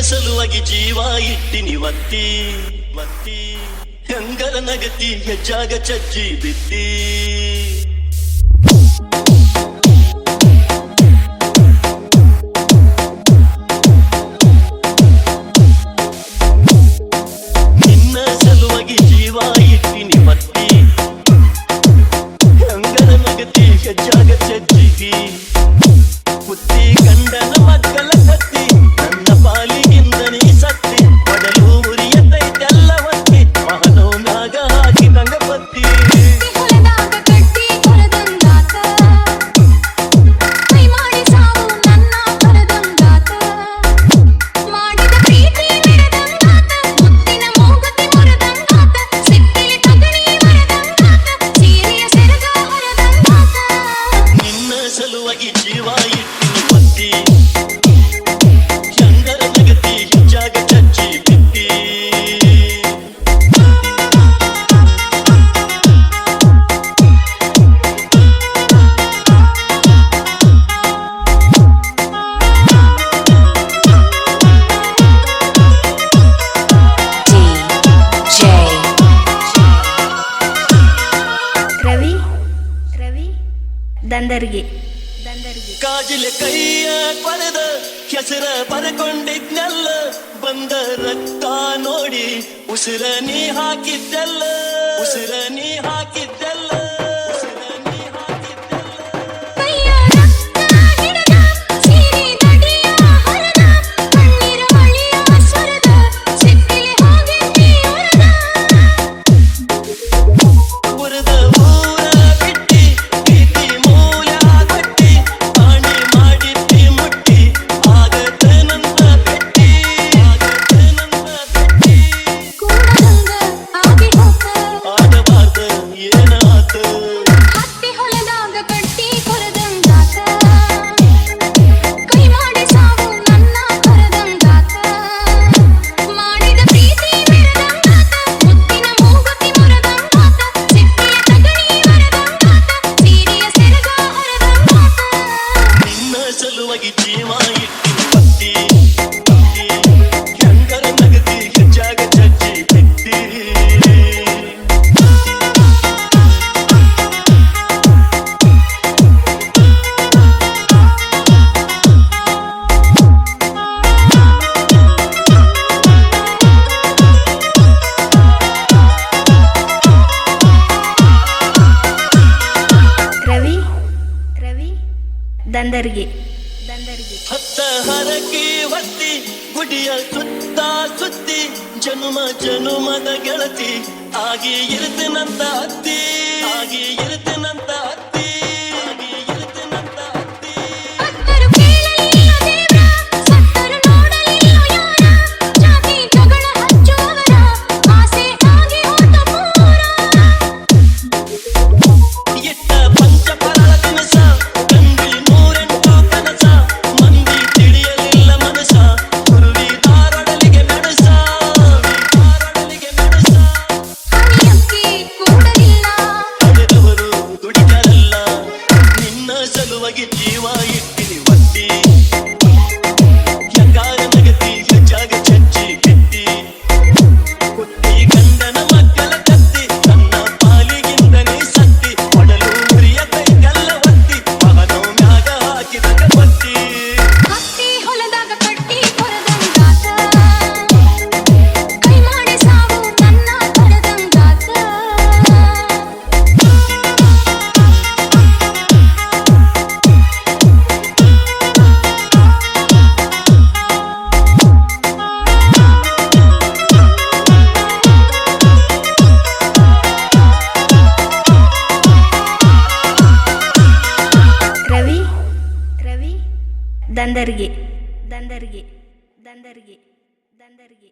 ಸಲುವಾಗಿ ಜೀವ ಇಟ್ಟಿನಿ ಒತ್ತಿ ಒತ್ತಿ ಹೆಂಗರ ನಗತಿ ಹೆಜ್ಜಾಗ ಚಜ್ಜಿ ಬಿತ್ತಿ ನಿನ್ನ ಸಲುವಾಗಿ ಜೀವ ಇಟ್ಟಿನಿ ಒತ್ತಿ ಹೆಂಗರ ನಗತಿ ಹೆಜ್ಜಾಗ ಚಜ್ಜಿಗಿ ಕುತ್ತಿ ಗಂಡನ ಮಕ್ಕಳ ಕತ್ತಿ ನನ್ನ ಪಾಲಿಗಿಂದನೇ ಸತ್ತಿ ಒಡಲು ಉರಿಯತೈತೆಲ್ಲ ಒತ್ತಿ ಮಹನೋಮ್ಯಾಗ ಹಾಕಿದಂಗ ಬತ್ತಿ ನಿನ್ನ ಸಲುವಾಗಿ ಜೀವ ಇಟ್ಟಿನಿ ಒತ್ತಿ ಹೆಂಗರ ನಗತಿ ಹೆಜ್ಜಾಗ ಚಜ್ಜಿ ಬಿತ್ತಿ ರವಿ ರವಿ ದಂದರ್ಗಿ ದಂದರ್ಗಿ ಕಾಜಿಲೆ ಕೈಯ ಕೊರೆದ ಹೆಸರ ಬರಕೊಂಡಿದ್ನೆಲ್ಲ ಬಂದ ರಕ್ತ ನೋಡಿ ಉಸಿರ ನೀ ಹಾಕಿದ್ದೆಲ್ಲ ಉಸಿರ ನೀ ಹಾಕಿದ್ದೆಲ್ಲ ಉಸಿರ ನೀ ಹಾಕಿದ್ದೆಲ್ಲ ಕೈಯ ರಕ್ತ ಹಿಡಿದ ಸೀರೆ ನಡಿಯ ಹರದ ಕಣ್ಣೀರ ಹೊಳೆಯ ಸ್ವರದ ಸಿಟ್ಟಿಲೆ ಹೋಗಿದ್ದಿ ಹೊರದ ಉರದ ಊರ ಬಿಟ್ಟಿ ಪ್ರೀತಿ ಮೂಲ ಕಟ್ಟಿ ಪಾಣಿ ಮಾಡಿದ್ದಿ ಮುಟ್ಟಿ ಆಗತನಂತ ಬೆಟ್ಟಿ ಆಗತನಂತ ಬೆಟ್ಟಿ ಕೂಡದಂಗ ಆಗಿ ಹೋತ ಆಡಬಾರ್ದ ಏನಾತ ಹತ್ತಿ ಹೊಲದಾಗ ಕಟ್ಟಿ ಕೊರದಂಗಾತ ಕೈ ಮಾಡಿ ಸಾವು ನನ್ನ ಕೊರದಂಗಾತ ಮಾಡಿದ ಪ್ರೀತಿ ಮೆರೆದಂಗಾತ ಮುತ್ತಿನ ಮೂಗುತಿ ಮುರದಂಗಾತ ಸಿಟ್ಟಿಯ ತಗಣಿ ಮರದಂಗಾತ ಸೀರೆಯ ಸೆರಗ ಹರದಂಗಾತ ನಿನ್ನ ಸಲುವಾಗಿ ಜೀವ ಇಟ್ಟಿನಿ ಒತ್ತಿ ಹೆಂಗರ ನಗತಿ ಹೆಜ್ಜಾಗ ಚಜ್ಜಿ ಬಿತ್ತಿ ರವಿ ರವಿ ದಂದರ್ಗಿ ದಂದರ್ಗಿ ಹತ್ತ ಹರಕಿ ಒತ್ತಿ ಗುಡಿಯ ಸುತ್ತ ಸುತ್ತಿ ಜನುಮ ಜನುಮದ ಗೆಳತಿ ಆಗಿ ಇರ್ತನಂತ ಅತ್ತಿ ಆಗಿ ಇರ್ತನಂತ ಅತ್ತಿ ಆಗಿ ಇರ್ತನಂತ ಅತ್ತಿ ಅತ್ತರು ಕೇಳಲಿಲ್ಲ ದೇವ್ರ ಸತ್ತರು ನೋಡಲಿಲ್ಲ ಯಾರ ಜಾತಿ ಜಗಳ ಹಚ್ಚುವವರ ಆಸೆ ಆಗಿ ಹೋತ ಪೂರ ಇಟ್ಟ ಪಂಚಫಲ ದಿನಸ ಗಂಡಿ ನೂರೆಂಟು ಕನಸ ಮಂದಿ ತಿಳಿಯಲಿಲ್ಲ ಮನಸ ಗುರುವಿ ತಾರೊಡಲಿಗೆ ಮೆಣಸ ತಾರೊಡಲಿಗೆ ಮೆಣಸ ಹನಿಯಕ್ಕಿ ಕೂಡಲಿಲ್ಲ ಪಡೆದವರು ದುಡಿದರಲ್ಲ ನಿನ್ನ ಸಲುವಾಗಿ ಜೀವ ಇಟ್ಟಿನಿ ಒತ್ತಿ ಹೆಂಗಾರ ನಗತಿ ಹೆಜ್ಜಾಗ ಚಜ್ಜಿ ಬಿತ್ತಿ ಕುತ್ತಿ ಗಂಡನ ಮಕ್ಕಳ ಕತ್ತಿ ನನ್ನ ಪಾಲಿಗಿಂದನೇ ಸತ್ತಿ ಒಡಲು ಉರಿಯತೈತೆಲ್ಲ ಒತ್ತಿ ಮಹನೋಮ್ಯಾಗ ಹಾಕಿದಂಗ ಬತ್ತಿ ಹತ್ತಿ ಹೊಲದಾಗ ಕಟ್ಟಿ ಕೊರದಂಗಾತ ಕೈ ಮಾಡಿ ಸಾವು ನನ್ನ ಕೊರದಂಗಾತ ರವಿ ರವಿ ದಂದರ್ಗಿ ದಂದರ್ಗಿ ದಂದರ್ಗಿ ದಂದರ್ಗಿ